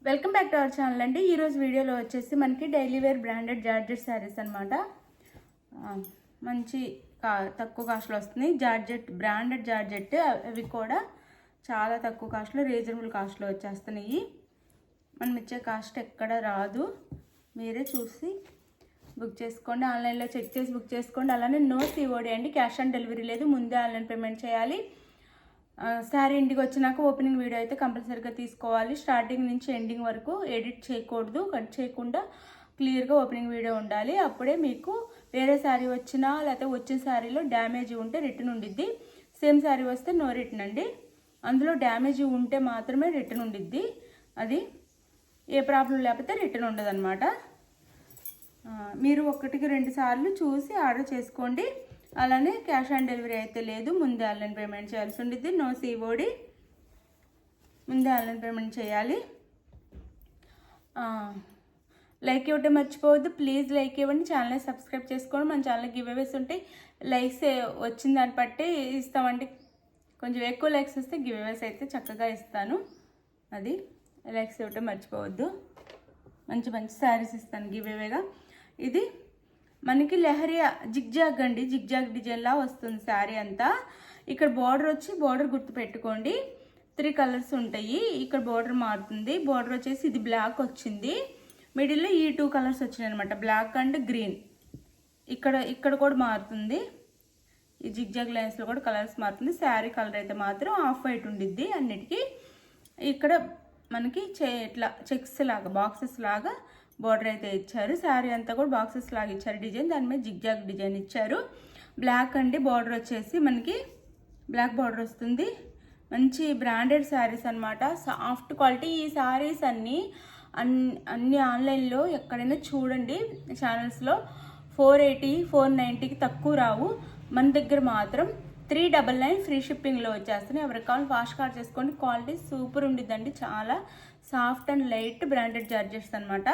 Welcome back to our channel అండి. ఈరోజు వీడియోలో వచ్చేసి మనకి daily wear branded georgette saris అనమాట. మంచి తక్కువ కాస్ట్లో వస్తుంది. జార్జెట్ బ్రాండెడ్ జార్జెట్ అవి కూడా చాలా తక్కువ కాస్ట్లో, రీజనబుల్ కాస్ట్లో వచ్చేస్తున్నాయి. మనం ఇచ్చే కాస్ట్ ఎక్కడ రాదు, మీరే చూసి బుక్ చేసుకోండి. ఆన్లైన్లో చెక్ చేసి బుక్ చేసుకోండి. అలానే నో సిఓడి అండి, క్యాష్ ఆన్ డెలివరీ లేదు, ముందే ఆన్లైన్ పేమెంట్ చేయాలి. శారీ ఇంటికి వచ్చినాక ఓపెనింగ్ వీడియో అయితే కంపల్సరీగా తీసుకోవాలి. స్టార్టింగ్ నుంచి ఎండింగ్ వరకు ఎడిట్ చేయకూడదు, కట్ చేయకుండా క్లియర్గా ఓపెనింగ్ వీడియో ఉండాలి. అప్పుడే మీకు వేరే శారీ వచ్చినా లేకపోతే వచ్చిన శారీలో డ్యామేజ్ ఉంటే రిటర్న్ ఉండిద్ది. సేమ్ శారీ వస్తే నో రిటర్న్ అండి. అందులో డ్యామేజ్ ఉంటే మాత్రమే రిటర్న్ ఉండిద్ది. అది ఏ ప్రాబ్లం లేకపోతే రిటర్న్ ఉండదు అనమాట. మీరు 1-2 సార్లు చూసి ఆర్డర్ చేసుకోండి. అలానే క్యాష్ ఆన్ డెలివరీ అయితే లేదు, ముందే ఆన్లైన్ పేమెంట్ చేయాల్సి ఉంటుంది. నో సిఓడి, ముందే ఆన్లైన్ పేమెంట్ చేయాలి. లైక్ ఇవ్వటం మర్చిపోవద్దు, ప్లీజ్ లైక్ ఇవ్వండి. ఛానల్ని సబ్స్క్రైబ్ చేసుకోండి. మన ఛానల్ గివ్ అవేస్ ఉంటాయి, లైక్స్ వచ్చిన దాన్ని బట్టి ఇస్తామండి. కొంచెం ఎక్కువ లైక్స్ వస్తే గివ్ అవేస్ అయితే చక్కగా ఇస్తాను. అది లైక్స్ ఇవ్వటం మర్చిపోవద్దు. మంచి మంచి శారీస్ ఇస్తాను గివ్ అవేగా. ఇది మనకి లెహరియా జిగ్జాగ్ అండి, జిగ్జాగ్ డిజైన్లా వస్తుంది శారీ అంతా. ఇక్కడ బార్డర్ వచ్చి, బార్డర్ గుర్తు పెట్టుకోండి, 3 కలర్స్ ఉంటాయి. ఇక్కడ బార్డర్ మారుతుంది. బార్డర్ వచ్చేసి ఇది బ్లాక్ వచ్చింది, మిడిల్లో ఈ 2 కలర్స్ వచ్చినాయి అనమాట, బ్లాక్ అండ్ గ్రీన్. ఇక్కడ కూడా మారుతుంది, ఈ జిగ్జాగ్ లైన్స్లో కూడా కలర్స్ మారుతుంది. శారీ కలర్ అయితే మాత్రం ఆఫ్ వైట్ ఉండిద్ది అన్నిటికీ. ఇక్కడ మనకి ఇట్లా చెక్స్ లాగా, బాక్సెస్ లాగా బార్డర్ అయితే ఇచ్చారు. శారీ అంతా కూడా బాక్సెస్ లాగా ఇచ్చారు డిజైన్, దాని మీద జిగ్జాగ్ డిజైన్ ఇచ్చారు. బ్లాక్ అండి, బార్డర్ వచ్చేసి మనకి బ్లాక్ బార్డర్ వస్తుంది. మంచి బ్రాండెడ్ శారీస్ అనమాట, సాఫ్ట్ క్వాలిటీ. ఈ శారీస్ అన్ని ఆన్లైన్లో ఎక్కడైనా చూడండి, ఛానల్స్లో 480, 490కి తక్కువ రావు. మన దగ్గర మాత్రం 399 ఫ్రీ షిప్పింగ్లో వచ్చేస్తున్నాయి. ఎవరికి కావాలి ఫాస్ట్ కార్డ్ చేసుకోండి. క్వాలిటీ సూపర్ ఉండిద్దండి, చాలా soft and light branded georgettes అనమాట.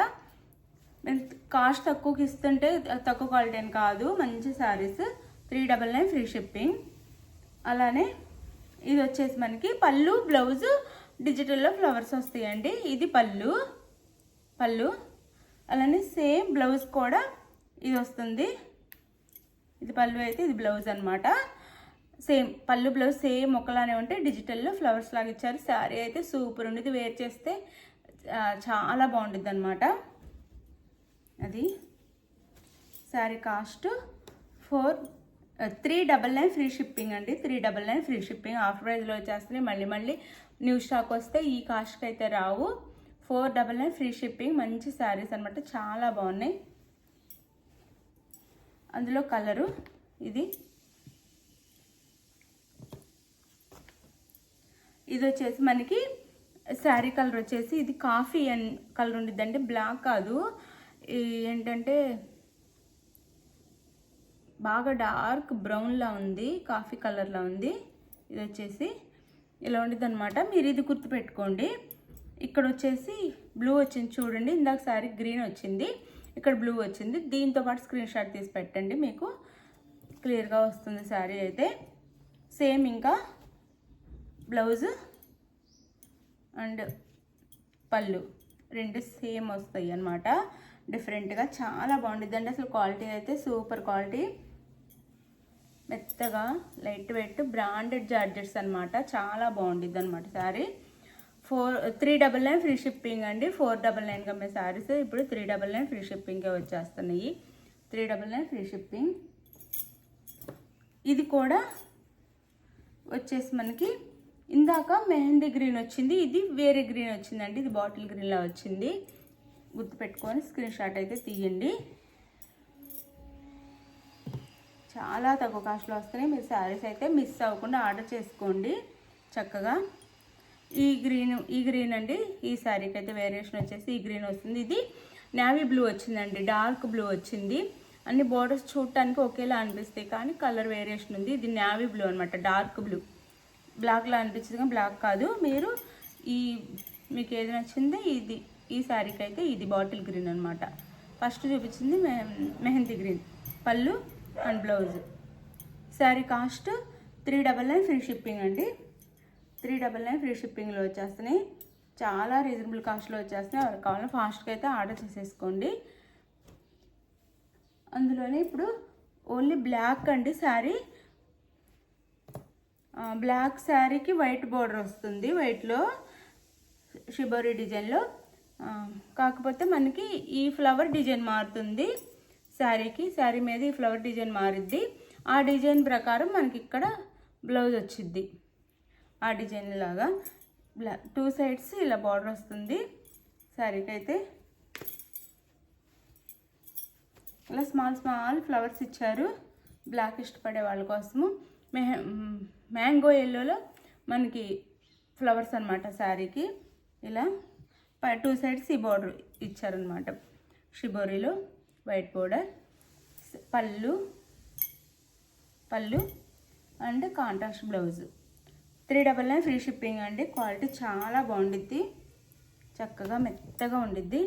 కాస్ట్ తక్కువకి ఇస్తుంటే తక్కువ క్వాలిటీ అని కాదు, మంచి శారీస్. 399 free shipping. అలానే ఇది వచ్చేసి మనకి పళ్ళు, బ్లౌజ్ డిజిటల్లో ఫ్లవర్స్ వస్తాయండి. ఇది పళ్ళు. అలానే సేమ్ బ్లౌజ్ కూడా ఇది వస్తుంది. ఇది పళ్ళు అయితే ఇది బ్లౌజ్ అనమాట. సేమ్ పళ్ళు బ్లౌజ్ సేమ్ ఒకలానే ఉంటే డిజిటల్లో ఫ్లవర్స్ లాగా ఇచ్చారు. శారీ అయితే సూపర్ ఉండేది, వేర్ చేస్తే చాలా బాగుంటుంది అనమాట. అది శారీ కాస్ట్ 399 ఫ్రీ షిప్పింగ్ అండి. 399 ఫ్రీ షిప్పింగ్. ఆఫర్ ప్రైజ్లో వచ్చేస్తున్నాయి. మళ్ళీ న్యూ స్టాక్ వస్తే ఈ కాస్ట్కి అయితే రావు. 499 ఫ్రీ షిప్పింగ్. మంచి శారీస్ అనమాట, చాలా బాగున్నాయి. అందులో కలరు ఇది వచ్చేసి మనకి శారీ కలర్ వచ్చేసి ఇది కాఫీ కలర్ ఉండిద్దండి, బ్లాక్ కాదు. ఏంటంటే బాగా డార్క్ బ్రౌన్లా ఉంది, కాఫీ కలర్లా ఉంది. ఇది వచ్చేసి ఇలా ఉండిద్ది అనమాట. మీరు ఇది గుర్తుపెట్టుకోండి. ఇక్కడ వచ్చేసి బ్లూ వచ్చింది చూడండి, ఇందాక శారీ గ్రీన్ వచ్చింది, ఇక్కడ బ్లూ వచ్చింది. దీంతో పాటు స్క్రీన్ షాట్ తీసి పెట్టండి, మీకు క్లియర్గా వస్తుంది శారీ అయితే. సేమ్ ఇంకా బ్లౌజ్ అండ్ పళ్ళు 2 సేమ్ వస్తాయి అన్నమాట. డిఫరెంట్గా చాలా బాగుంటుంది అండి. అసలు క్వాలిటీ అయితే సూపర్ క్వాలిటీ, మెత్తగా లైట్ వెయిట్ బ్రాండెడ్ జార్జెట్స్ అనమాట. చాలా బాగుంటుంది అనమాట శారీ. 399 ఫ్రీ షిప్పింగ్ అండి. 499 అమ్మే శారీస్ ఇప్పుడు 399 ఫ్రీ షిప్పింగ్కే వచ్చేస్తున్నాయి. 399 ఫ్రీ షిప్పింగ్. ఇది కూడా వచ్చేసి మనకి ఇందాక మెహందీ గ్రీన్ వచ్చింది, ఇది వేరే గ్రీన్ వచ్చిందండి. ఇది బాటిల్ గ్రీన్లా వచ్చింది. గుర్తుపెట్టుకొని స్క్రీన్ షాట్ అయితే తీయండి. చాలా తక్కువ కాస్ట్లో వస్తున్నాయి. మీరు శారీస్ అయితే మిస్ అవ్వకుండా ఆర్డర్ చేసుకోండి చక్కగా. ఈ గ్రీన్ అండి, ఈ శారీకి అయితే వేరియేషన్ వచ్చేసి ఈ గ్రీన్ వస్తుంది. ఇది నేవీ బ్లూ వచ్చిందండి, డార్క్ బ్లూ వచ్చింది. అన్ని బోర్డర్స్ చూడటానికి ఒకేలా అనిపిస్తాయి, కానీ కలర్ వేరియేషన్ ఉంది. ఇది నేవీ బ్లూ అనమాట, డార్క్ బ్లూ. బ్లాక్లా అనిపించింది కానీ బ్లాక్ కాదు. మీకు ఏది నచ్చింది ఇది. ఈ శారీకి అయితే ఇది బాటిల్ గ్రీన్ అనమాట. ఫస్ట్ చూపించింది మెహందీ గ్రీన్. పళ్ళు and blouse. Sari cost 399 free shipping అండి. 399 ఫ్రీ షిప్పింగ్లో వచ్చేస్తున్నాయి. చాలా రీజనబుల్ కాస్ట్లో వచ్చేస్తున్నాయి. ఎవరికి కావాలో ఫాస్ట్గా అయితే ఆర్డర్ చేసేసుకోండి. అందులోనే ఇప్పుడు ఓన్లీ బ్లాక్ అండి శారీ. బ్లాక్ శారీకి వైట్ బోర్డర్ వస్తుంది, వైట్లో షిబోరి డిజైన్లో. కాకపోతే మనకి ఈ ఫ్లవర్ డిజైన్ మారుతుంది శారీకి. శారీ మీద ఈ ఫ్లవర్ డిజైన్ మారుద్ది. ఆ డిజైన్ ప్రకారం మనకి ఇక్కడ బ్లౌజ్ వచ్చిద్ది. ఆ డిజైన్ లాగా 2 సైడ్స్ ఇలా బార్డర్ వస్తుంది శారీకి. అయితే ఇలా స్మాల్ స్మాల్ ఫ్లవర్స్ ఇచ్చారు బ్లాక్ ఇష్టపడే వాళ్ళ కోసము. మ్యాంగో ఎల్లోలో మనకి ఫ్లవర్స్ అనమాట శారీకి. ఇలా 2 సైడ్స్ ఈ బార్డర్ ఇచ్చారనమాట షిబోరిలో వైట్ బోర్డర్. పళ్ళు and contrast blouse. 399 free shipping అండి. క్వాలిటీ చాలా బాగుండిద్ది, చక్కగా మెత్తగా ఉండిద్ది.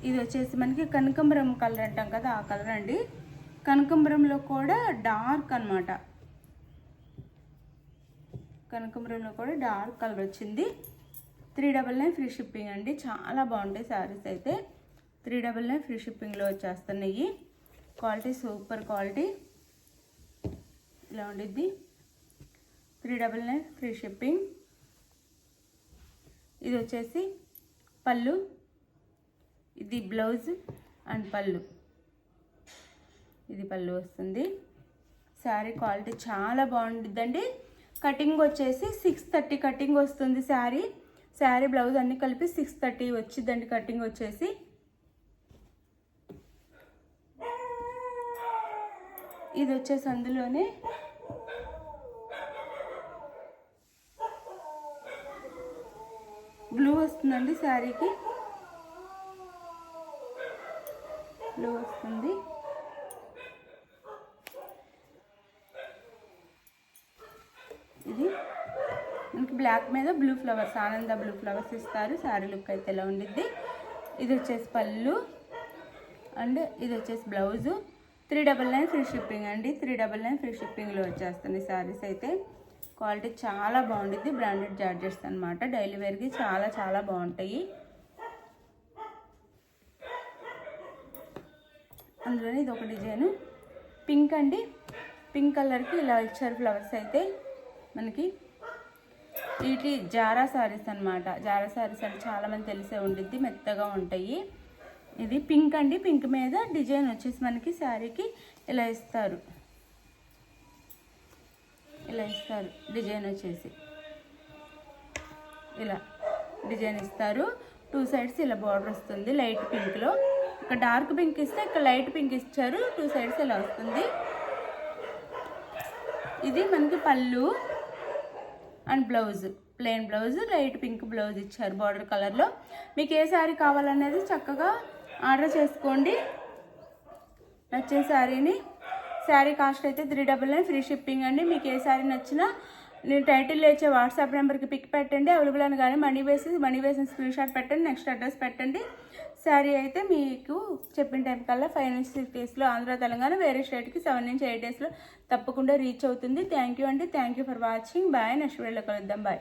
ఇది వచ్చేసి మనకి కనకాంబరం కలర్ అంటాం కదా, ఆ కలర్ అండి. కనకాంబరంలో కూడా డార్క్ అనమాట. కనకాంబరంలో కూడా డార్క్ కలర్ వచ్చింది. 399 ఫ్రీ షిప్పింగ్ అండి. చాలా బాగుంటాయి శారీస్ అయితే. 399 ఫ్రీ షిప్పింగ్లో వచ్చేస్తున్నాయి. Quality super quality. ఇలా ఉండిద్ది. 399 ఫ్రీ షిప్పింగ్. ఇది వచ్చేసి పళ్ళు, ఇది బ్లౌజ్ అండ్ పళ్ళు. ఇది పళ్ళు వస్తుంది. శారీ క్వాలిటీ చాలా బాగుంటుందండి. కటింగ్ వచ్చేసి 630 కటింగ్ వస్తుంది శారీ. శారీ బ్లౌజ్ అన్నీ కలిపి 630 వచ్చిందండి కటింగ్ వచ్చేసి. ఇది వచ్చేసి అందులోనే బ్లూ వస్తుందండి శారీకి. బ్లూ వస్తుంది. ఇది మనకి బ్లాక్ మీద బ్లూ ఫ్లవర్స్, ఆనంద బ్లూ ఫ్లవర్స్ ఇస్తారు. శారీ లుక్ అయితే ఎలా ఉండిద్ది. ఇది వచ్చేసి పళ్ళు అండ్ ఇది వచ్చేసి బ్లౌజు. 399 ఫ్రీ షిప్పింగ్ అండి. 399 ఫ్రీ షిప్పింగ్లో వచ్చేస్తుంది శారీస్ అయితే. క్వాలిటీ చాలా బాగుండిద్ది. బ్రాండెడ్ జార్జెట్స్ అనమాట. డైలీ వేర్కి చాలా చాలా బాగుంటాయి. అందులోనే ఇది ఒక డిజైను పింక్ అండి. పింక్ కలర్కి ఇలా ఇచ్చారు ఫ్లవర్స్ అయితే మనకి. వీటి జారా శారీస్ అనమాట. జారా శారీస్ అంటే చాలామంది తెలిసే ఉండిద్ది, మెత్తగా ఉంటాయి. ఇది పింక్ అండి. పింక్ మీద డిజైన్ వచ్చేసి మనకి శారీకి ఇలా ఇస్తారు. డిజైన్ వచ్చేసి ఇలా డిజైన్ ఇస్తారు. 2 సైడ్స్ ఇలా బార్డర్ వస్తుంది లైట్ పింక్లో. ఇక్కడ డార్క్ పింక్ ఇస్తే ఇక్కడ లైట్ పింక్ ఇచ్చారు. 2 సైడ్స్ ఇలా వస్తుంది. ఇది మనకి పళ్ళు and blouse, plain blouse, light pink blouse ఇచ్చారు బార్డర్ కలర్లో. మీకు ఏ శారీ కావాలనేది చక్కగా ఆర్డర్ చేసుకోండి నచ్చిన శారీని. శారీ కాస్ట్ అయితే 399 ఫ్రీ షిప్పింగ్ అండి. మీకు ఏ శారీ నచ్చినా నేను టైటిల్లో ఇచ్చే వాట్సాప్ నెంబర్కి పిక్ పెట్టండి. అవైలబుల్ అని కానీ మనీ వేసిన స్క్రీన్ షాట్ పెట్టండి. నెక్స్ట్ అడ్రస్ పెట్టండి. శారీ అయితే మీకు చెప్పిన టైం కల్లా 5 నుంచి 6 డేస్లో ఆంధ్ర తెలంగాణ వేరే స్టేట్కి 7 నుంచి 8 డేస్లో తప్పకుండా రీచ్ అవుతుంది. థ్యాంక్ యూ అండి. Thank you for watching. Bye. Next వీడియోలో కలుద్దాం. బాయ్.